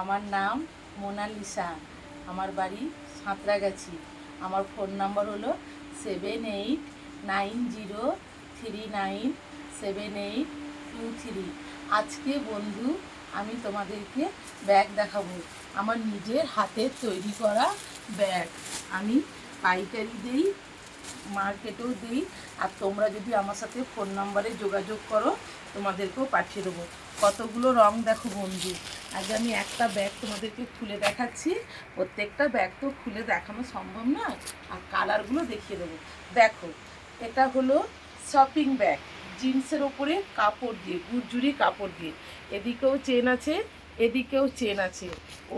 আমার নাম মোনালিসা। আমার বাড়ি সাঁতরাগাছি। আমার ফোন নাম্বার হলো 7890397823। আজকে বন্ধু আমি তোমাদেরকে ব্যাগ দেখাবো। আমার নিজের হাতের তৈরি করা ব্যাগ। আমি পাইকারি দিই, মার্কেটেও দিই। আর তোমরা যদি আমার সাথে ফোন নাম্বারে যোগাযোগ করো তোমাদেরকেও পাঠিয়ে দেবো। কতগুলো রং দেখো বন্ধু। আজ আমি একটা ব্যাগ তোমাদেরকে খুলে দেখাচ্ছি। প্রত্যেকটা ব্যাগ তো খুলে দেখানো সম্ভব না, আর কালারগুলো দেখিয়ে দেবো। দেখো, এটা হলো শপিং ব্যাগ, জিন্সের ওপরে কাপড় দিয়ে, গুজুরি কাপড় দিয়ে। এদিকেও চেন আছে, এদিকেও চেন আছে,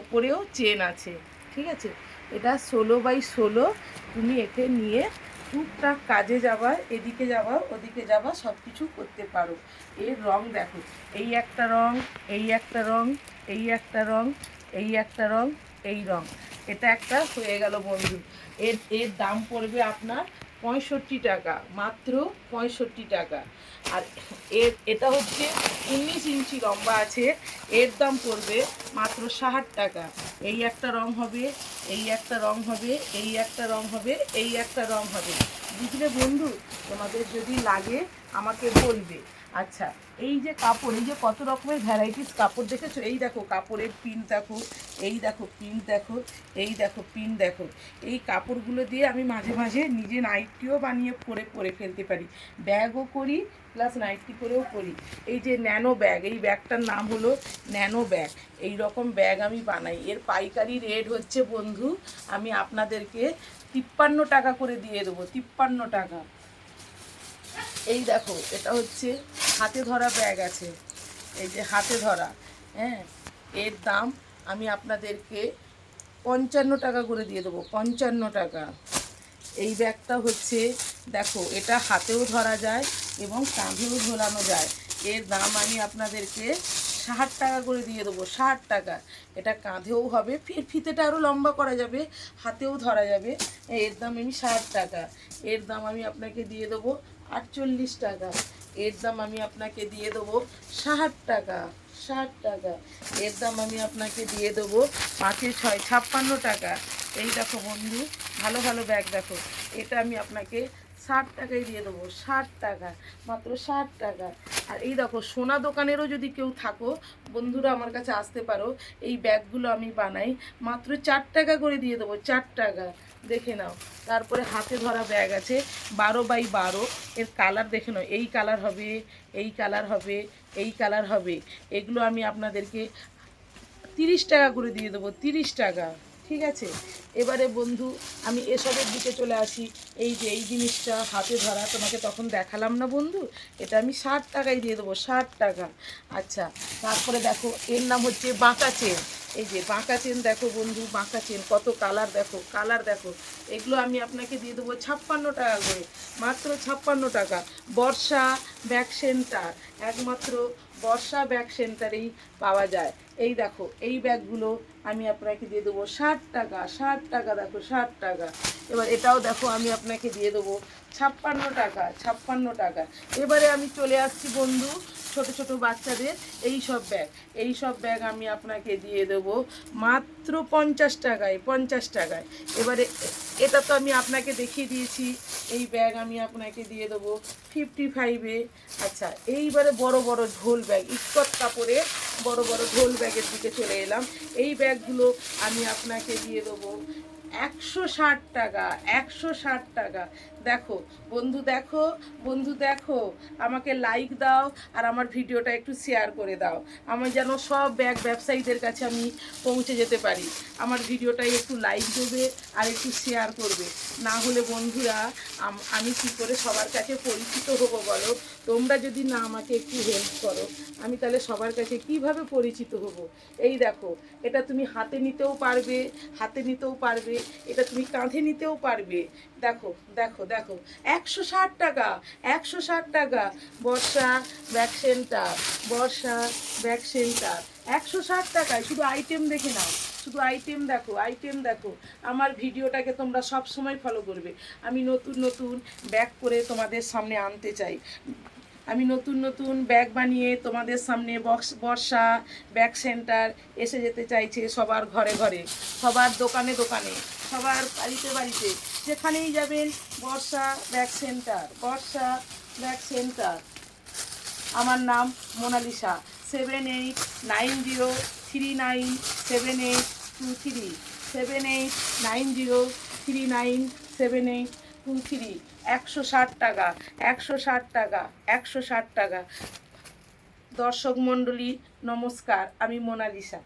ওপরেও চেন আছে। ঠিক আছে, এটা 16x16। তুমি একে নিয়ে টুকটাক কাজে যাবা, এদিকে যাবা ওদিকে যাবা, সব কিছু করতে পারো। এর রং দেখো, এই একটা রং, এই একটা রং, এই একটা রং, এই একটা রং, এই রং। এটা একটা হয়ে গেল বন্ধু। এর এর দাম পড়বে আপনার 65 টাকা, মাত্র 65 টাকা। আর এটা হচ্ছে 19 ইঞ্চি লম্বা আছে, এর দাম পড়বে মাত্র 60 টাকা। এই একটা রং হবে, এই একটা রং হবে, এই একটা রং হবে, এই একটা রং হবে। বুঝলে বন্ধু? তোমাদের যদি লাগে আমাকে বলবে। আচ্ছা, এই যে কাপড়, এই যে কত রকমের ভ্যারাইটিস কাপড় দেখেছো? এই দেখো কাপড়ের প্রিন্ট দেখো, এই দেখো প্রিন্ট দেখো, এই দেখো প্রিন্ট দেখো। এই কাপড়গুলো দিয়ে আমি মাঝে মাঝে নিজে নাইটিও বানিয়ে পরে ফেলতে পারি, ব্যাগও করি, প্লাস নাইটি করেও করি। এই যে ন্যানো ব্যাগ, এই ব্যাগটার নাম হলো ন্যানো ব্যাগ। এই রকম ব্যাগ আমি বানাই। এর পাইকারি রেট হচ্ছে বন্ধু, আমি আপনাদেরকে 53 টাকা করে দিয়ে দেবো, 53 টাকা। এই দেখো, এটা হচ্ছে হাতে ধরা ব্যাগ আছে, এই যে হাতে ধরা। হ্যাঁ, এর দাম আমি আপনাদেরকে 55 টাকা করে দিয়ে দেবো, 55 টাকা। এই ব্যাগটা হচ্ছে, দেখো এটা হাতেও ধরা যায় এবং কাঁধেও ঝোলানো যায়। এর দাম আমি আপনাদেরকে 60 টাকা করে দিয়ে দেবো, 60 টাকা। এটা কাঁধেও হবে, ফিতেটা আরও লম্বা করা যাবে, হাতেও ধরা যাবে। এর দাম আমি 60 টাকা। এর দাম আমি আপনাকে দিয়ে দেবো 48 টাকা। এর দাম আমি আপনাকে দিয়ে দেবো 60 টাকা, 60 টাকা। এর দাম আমি আপনাকে দিয়ে দেবো 5 6 56 টাকা। এই দেখো বন্ধু, ভালো ভালো ব্যাগ দেখো, এটা আমি আপনাকে 60 টাকায় দিয়ে দেবো, 60 টাকা, মাত্র 60 টাকা। আর এই দেখো, সোনা দোকানেরও যদি কেউ থাকো বন্ধুরা আমার কাছে আসতে পারো। এই ব্যাগগুলো আমি বানাই, মাত্র 4 টাকা করে দিয়ে দেবো, 4 টাকা। দেখে নাও। তারপরে হাতে ধরা ব্যাগ আছে 12x12। এর কালার দেখে নাও, এই কালার হবে, এই কালার হবে, এই কালার হবে। এগুলো আমি আপনাদেরকে 30 টাকা করে দিয়ে দেবো, 30 টাকা। ঠিক আছে, এবারে বন্ধু আমি এসবের দিকে চলে আসি। এই যে এই জিনিসটা হাতে ধরা, তোমাকে তখন দেখালাম না বন্ধু, এটা আমি 60 টাকায় দিয়ে দেবো, 60 টাকা। আচ্ছা, তারপরে দেখো, এর নাম হচ্ছে বাঁকা চেন। এই যে বাঁকা চেন দেখো বন্ধু, বাঁকা চেন, কত কালার দেখো, কালার দেখো। এগুলো আমি আপনাকে দিয়ে দেবো 56 টাকা করে, মাত্র 56 টাকা। বর্ষা ব্যাগ সেন্টার, একমাত্র বর্ষা ব্যাগ সেন্টারেই পাওয়া যায়। এই দেখো, এই ব্যাগগুলো আমি আপনাকে দিয়ে দেবো 60 টাকা, 60 টাকা। দেখো 60 টাকা। এবার এটাও দেখো, আমি আপনাকে দিয়ে দেবো 56 টাকা, 56 টাকা। এবারে আমি চলে আসছি বন্ধু ছোট ছোট বাচ্চাদের এই সব ব্যাগ। এই সব ব্যাগ আমি আপনাকে দিয়ে দেবো মাত্র 50 টাকায়, 50 টাকায়। এবারে এটা তো আমি আপনাকে দেখিয়ে দিয়েছি, এই ব্যাগ আমি আপনাকে দিয়ে দেবো 55-এ। আচ্ছা, এইবারে বড় বড় ঢোল ব্যাগ, ইস্কট কাপড়ে বড় বড় ঢোল ব্যাগের দিকে চলে এলাম। এই ব্যাগগুলো আমি আপনাকে দিয়ে দেবো 160 টাকা, 160 টাকা। দেখো বন্ধু, দেখো বন্ধু, দেখো, আমাকে লাইক দাও আর আমার ভিডিওটা একটু শেয়ার করে দাও। আমি যেন সব ব্যাগ ব্যবসায়ীদের কাছে আমি পৌঁছে যেতে পারি। আমার ভিডিওটাই একটু লাইক দেবে আর একটু শেয়ার করবে। না হলে বন্ধুরা আমি কী করে সবার কাছে পরিচিত হবো বলো? তোমরা যদি না আমাকে একটু হেল্প করো, আমি তাহলে সবার কাছে কিভাবে পরিচিত হব? এই দেখো, এটা তুমি হাতে নিতেও পারবে, হাতে নিতেও পারবে, এটা তুমি কাঁধে নিতেও পারবে। দেখো দেখো দেখো, 160 টাকা, 160 টাকা। বর্ষা ব্যাগ সেন্টার, বর্ষা ব্যাগ সেন্টার, 160 টাকায়। শুধু আইটেম দেখে নাও, শুধু আইটেম দেখো, আইটেম দেখো। আমার ভিডিওটাকে তোমরা সব সময় ফলো করবে। আমি নতুন নতুন ব্যাগ করে তোমাদের সামনে আনতে চাই। আমি নতুন নতুন ব্যাগ বানিয়ে তোমাদের সামনে বর্ষা ব্যাগ সেন্টার এসে যেতে চাইছে সবার ঘরে ঘরে, সবার দোকানে দোকানে, সবার বাড়িতে বাড়িতে, যেখানেই যাবেন বর্ষা ব্যাগ সেন্টার, বর্ষা ব্যাগ সেন্টার। আমার নাম মোনালিসা। 7890397823, 7890397823। 160 টাকা, 160 টাকা, 160 টাকা। দর্শক মণ্ডলী নমস্কার, আমি মোনালিসা।